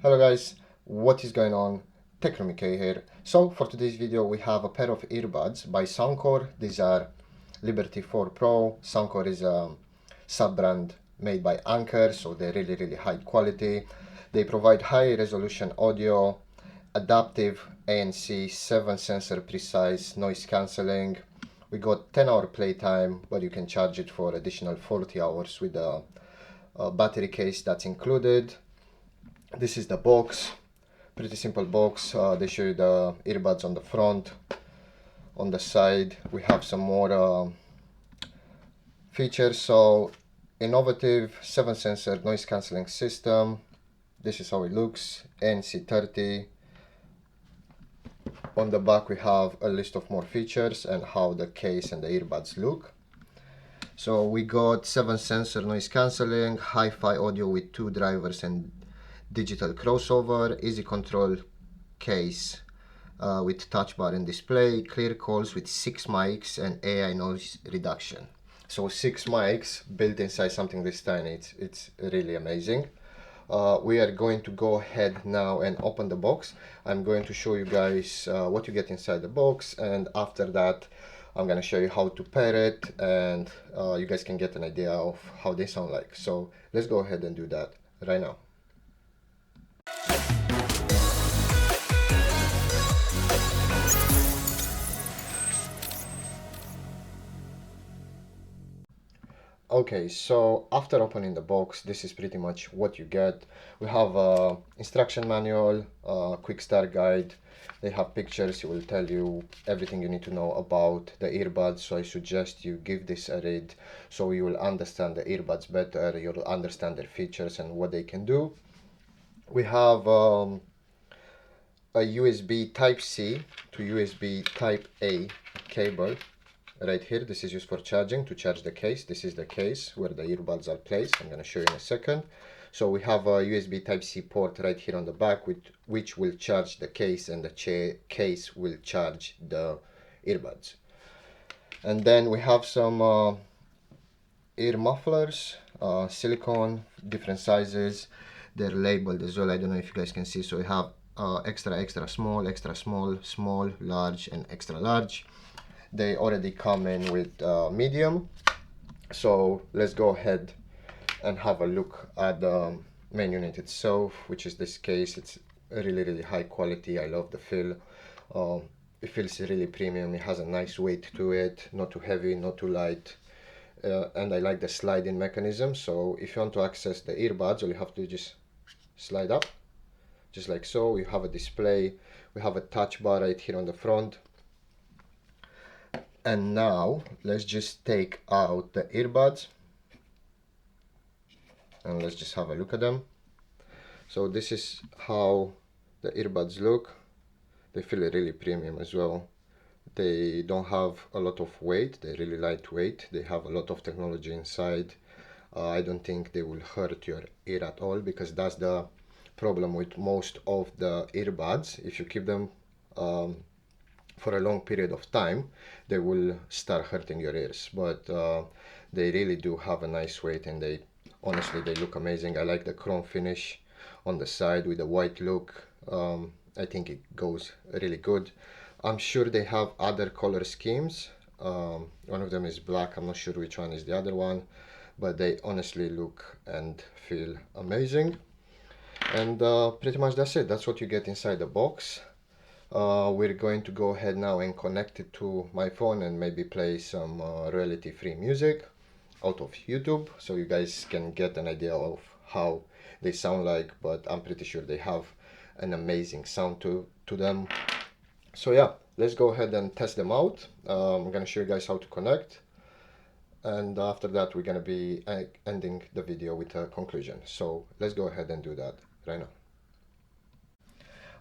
Hello guys, what is going on? Techroomuk here. So for today's video we have a pair of earbuds by Soundcore. These are Liberty 4 Pro. Soundcore is a sub-brand made by Anker, so they're really high quality. They provide high resolution audio, adaptive ANC, 7 sensor precise noise cancelling. We got 10-hour playtime, but you can charge it for additional 40 hours with a battery case that's included. This is the box, pretty simple box. They show you the earbuds on the front. On the side we have some more features. So innovative 7 sensor noise cancelling system. This is how it looks, NC30. On the back we have a list of more features and how the case and the earbuds look. So we got 7 sensor noise cancelling, hi-fi audio with 2 drivers and digital crossover, easy control case with touch bar and display, clear calls with 6 mics and AI noise reduction. So 6 mics built inside something this tiny, it's really amazing. We are going to go ahead now and open the box. I'm going to show you guys what you get inside the box, and after that I'm going to show you how to pair it, and you guys can get an idea of how they sound like. So let's go ahead and do that right now. Okay, so after opening the box, this is pretty much what you get. We have a instruction manual, a quick start guide. They have pictures. It will tell you everything you need to know about the earbuds. So I suggest you give this a read so you will understand the earbuds better. You'll understand their features and what they can do. We have a USB Type-C to USB Type-A cable right here. This is used for charging, to charge the case. This is the case where the earbuds are placed. I'm going to show you in a second. So we have a USB Type-C port right here on the back, which will charge the case, and the case will charge the earbuds. And then we have some ear mufflers, silicone, different sizes. They're labeled as well. I don't know if you guys can see. So we have extra small, small, large, and extra large. They already come in with medium. So let's go ahead and have a look at the main unit itself, which is this case. It's really high quality. I love the feel. It feels really premium. It has a nice weight to it, not too heavy, not too light. And I like the sliding mechanism. So if you want to access the earbuds, all you have to do is just slide up, just like so. You have a display. We have a touch bar right here on the front. And now let's just take out the earbuds and let's just have a look at them. So this is how the earbuds look. They feel really premium as well. They don't have a lot of weight. They're really lightweight. They have a lot of technology inside. I don't think they will hurt your ear at all, because that's the problem with most of the earbuds. If you keep them for a long period of time, they will start hurting your ears. But they really do have a nice weight, and honestly they look amazing. I like the chrome finish on the side with the white look. I think it goes really good. I'm sure they have other color schemes. One of them is black. I'm not sure which one is the other one, but they honestly look and feel amazing. And pretty much that's it. That's what you get inside the box. We're going to go ahead now and connect it to my phone and maybe play some royalty-free music out of YouTube, so you guys can get an idea of how they sound like. But I'm pretty sure they have an amazing sound to them. So yeah, let's go ahead and test them out. I'm gonna show you guys how to connect, and after that we're gonna be ending the video with a conclusion. So let's go ahead and do that right now.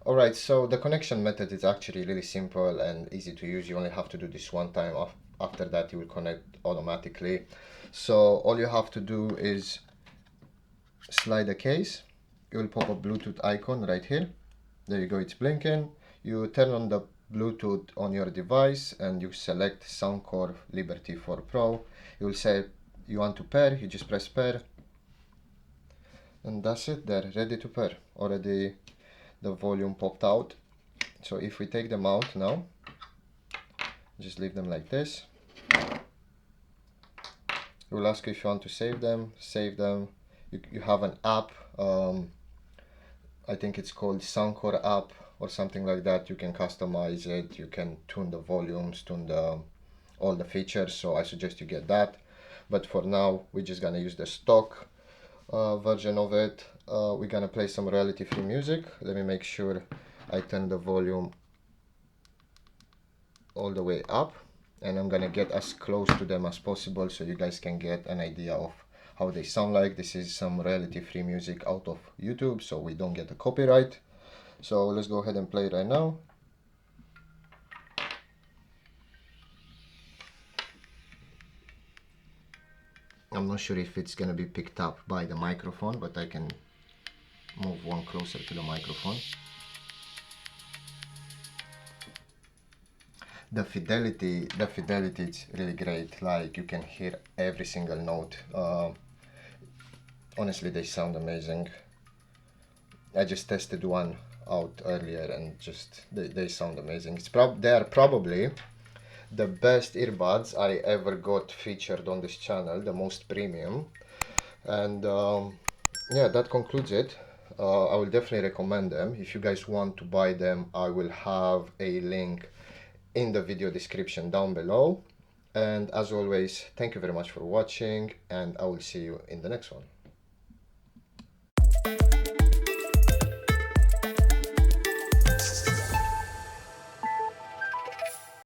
Alright, so the connection method is actually really simple and easy to use. You only have to do this one time. After that, you will connect automatically. So all you have to do is slide the case. You will pop a Bluetooth icon right here. There you go, it's blinking. You turn on the Bluetooth on your device and you select Soundcore Liberty 4 Pro. You will say you want to pair. You just press pair. And that's it, they're ready to pair. Already the volume popped out. So if we take them out now, just leave them like this. It will ask you if you want to save them. Save them. You have an app, I think it's called Soundcore app or something like that. You can customize it, you can tune the volumes, tune all the features, so I suggest you get that. But for now, we're just gonna use the stock version of it. We're gonna play some royalty free music. Let me make sure I turn the volume all the way up, and I'm gonna get as close to them as possible so you guys can get an idea of how they sound like. This is some royalty free music out of YouTube, so we don't get a copyright. So let's go ahead and play right now. I'm not sure if it's gonna be picked up by the microphone, but I can move one closer to the microphone. The fidelity is really great. Like, you can hear every single note. Honestly, they sound amazing. I just tested one out earlier and just they sound amazing. They are probably the best earbuds I ever got featured on this channel, the most premium. And yeah, that concludes it. I will definitely recommend them. If you guys want to buy them, I will have a link in the video description down below. And as always, thank you very much for watching, and I will see you in the next one.